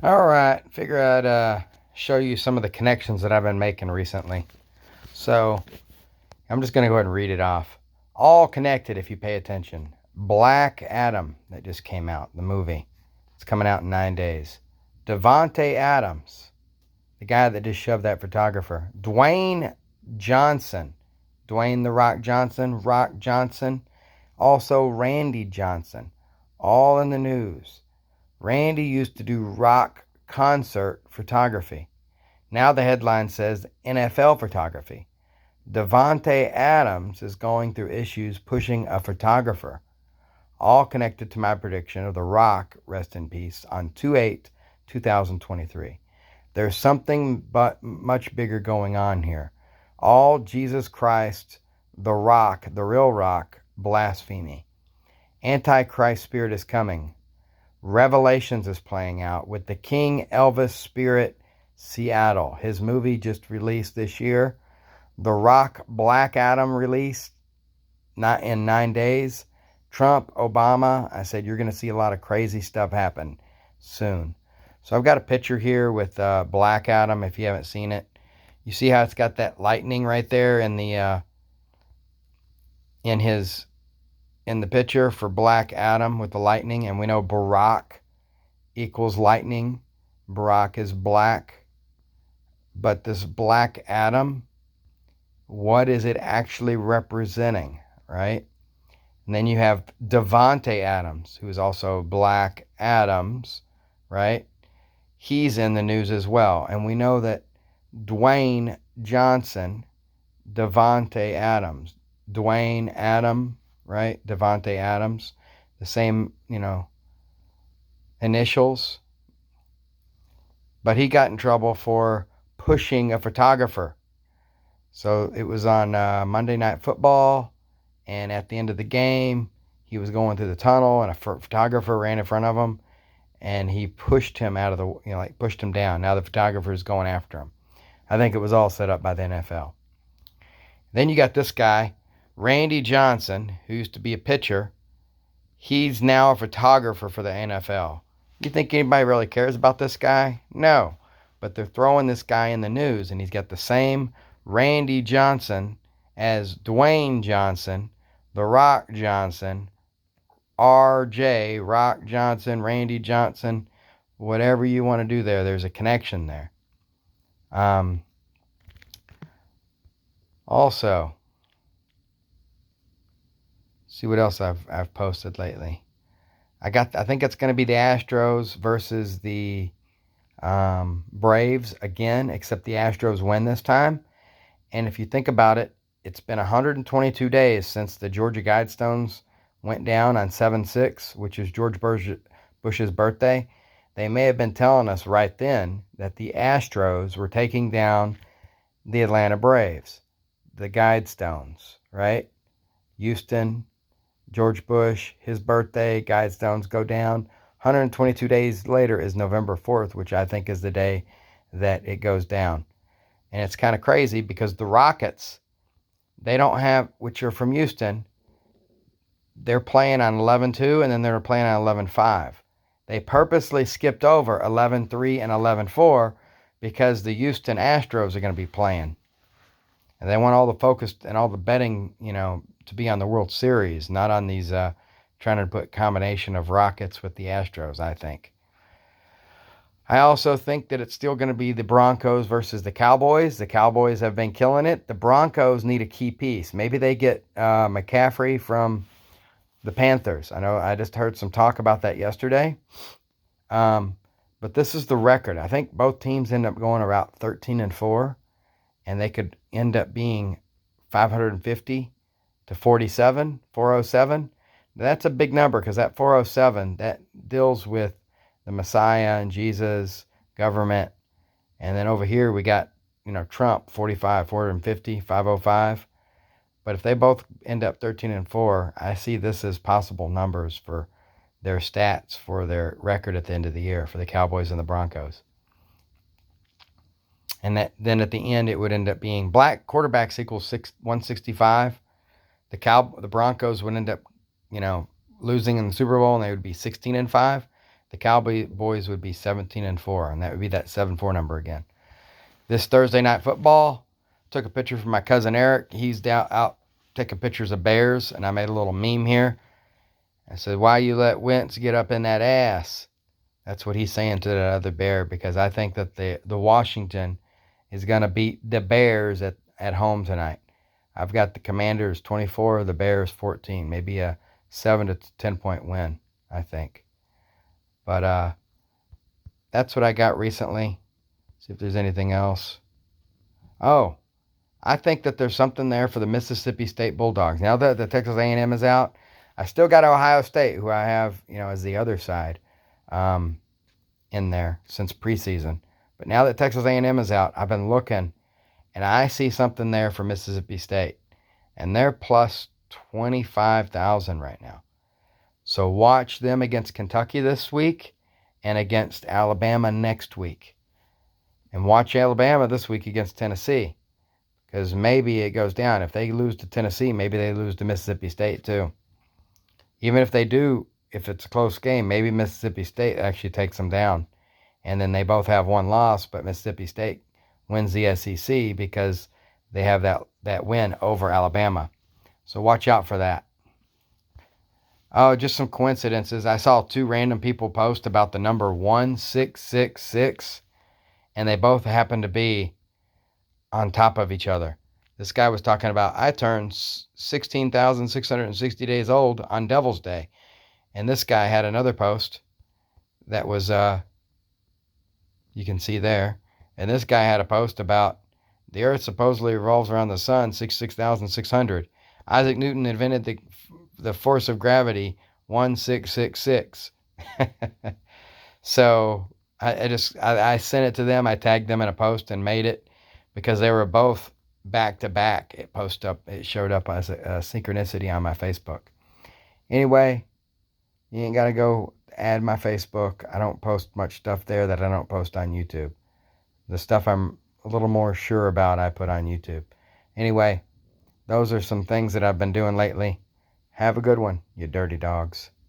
All right, figure I'd show you some of the connections that I've been making recently. So I'm just going to go ahead and read it off. All connected if you pay attention. Black Adam, that just came out, the movie. It's coming out in 9 days. Davante Adams, the guy that just shoved that photographer. Dwayne Johnson, Dwayne the Rock Johnson, Rock Johnson. Also Randy Johnson, all in the news. Randy used to do rock concert photography. Now the headline says NFL photography. Davante Adams is going through issues pushing a photographer. All connected to my prediction of The Rock, rest in peace, on 2/8/2023. There's something but much bigger going on here. All Jesus Christ, The Rock, the real Rock, blasphemy. Antichrist spirit is coming. Revelations is playing out with the King Elvis Spirit Seattle. His movie just released this year. The Rock Black Adam released not in 9 days. Trump, Obama. I said you're going to see a lot of crazy stuff happen soon. So I've got a picture here with Black Adam. If you haven't seen it, you see how it's got that lightning right there in the in his in the picture for Black Adam with the lightning, and we know Barack equals lightning. Barack is black. But this Black Adam, what is it actually representing, right? And then you have Davante Adams, who is also Black Adams, right? He's in the news as well. And we know that Dwayne Johnson, Davante Adams, Dwayne Adam, right? Davante Adams, the same, initials. But he got in trouble for pushing a photographer. So it was on Monday Night Football, and at the end of the game, he was going through the tunnel, and a photographer ran in front of him, and he pushed him out of the, pushed him down. Now the photographer is going after him. I think it was all set up by the NFL. Then you got this guy, Randy Johnson, who used to be a pitcher. He's now a photographer for the NFL. You think anybody really cares about this guy? No. But they're throwing this guy in the news, and he's got the same Randy Johnson as Dwayne Johnson, The Rock Johnson, RJ, Rock Johnson, Randy Johnson, whatever you want to do there. There's a connection there. Also, see what else I've posted lately. I think it's going to be the Astros versus the Braves again, except the Astros win this time. And if you think about it, it's been 122 days since the Georgia Guidestones went down on 7/6, which is George Bush's birthday. They may have been telling us right then that the Astros were taking down the Atlanta Braves, the Guidestones, right? Houston, George Bush, his birthday, Guidestones go down. 122 days later is November 4th, which I think is the day that it goes down. And it's kind of crazy because the Rockets, they don't have, which are from Houston, they're playing on 11-2 and then they're playing on 11-5. They purposely skipped over 11-3 and 11-4 because the Houston Astros are going to be playing. And they want all the focus and all the betting, to be on the World Series, not on these trying to put combination of Rockets with the Astros, I think. I also think that it's still going to be the Broncos versus the Cowboys. The Cowboys have been killing it. The Broncos need a key piece. Maybe they get McCaffrey from the Panthers. I know I just heard some talk about that yesterday. But this is the record. I think both teams end up going about 13-4, and they could end up being 550 to 47, 407. That's a big number because that 407, that deals with the Messiah and Jesus, government. And then over here we got, Trump, 45, 450, 505. But if they both end up 13-4, I see this as possible numbers for their stats for their record at the end of the year for the Cowboys and the Broncos. And then at the end it would end up being black quarterbacks equals 165. The Broncos would end up, losing in the Super Bowl, and they would be 16-5. The Cowboys would be 17-4, and that would be that 7-4 number again. This Thursday night football, took a picture from my cousin Eric. He's out taking pictures of bears, and I made a little meme here. I said, "Why you let Wentz get up in that ass?" That's what he's saying to that other bear, because I think that the Washington is going to beat the Bears at home tonight. I've got the Commanders 24, the Bears 14. Maybe a 7 to 10 point win, I think. But that's what I got recently. See if there's anything else. Oh, I think that there's something there for the Mississippi State Bulldogs. Now that the Texas A&M is out, I still got Ohio State, who I have, as the other side in there since preseason. But now that Texas A&M is out, I've been looking, and I see something there for Mississippi State. And they're plus 25,000 right now. So watch them against Kentucky this week and against Alabama next week. And watch Alabama this week against Tennessee, because maybe it goes down. If they lose to Tennessee, maybe they lose to Mississippi State too. Even if they do, if it's a close game, maybe Mississippi State actually takes them down. And then they both have one loss, but Mississippi State wins the SEC because they have that win over Alabama. So watch out for that. Oh, just some coincidences. I saw two random people post about the number 1666, and they both happen to be on top of each other. This guy was talking about, I turned 16,660 days old on Devil's Day. And this guy had another post that was, you can see there. And this guy had a post about the Earth supposedly revolves around the sun 66,600. Isaac Newton invented the force of gravity 1666. So I sent it to them. I tagged them in a post and made it because they were both back to back. It showed up as a synchronicity on my Facebook. Anyway, you ain't got to go add my Facebook. I don't post much stuff there that I don't post on YouTube. The stuff I'm a little more sure about, I put on YouTube. Anyway, those are some things that I've been doing lately. Have a good one, you dirty dogs.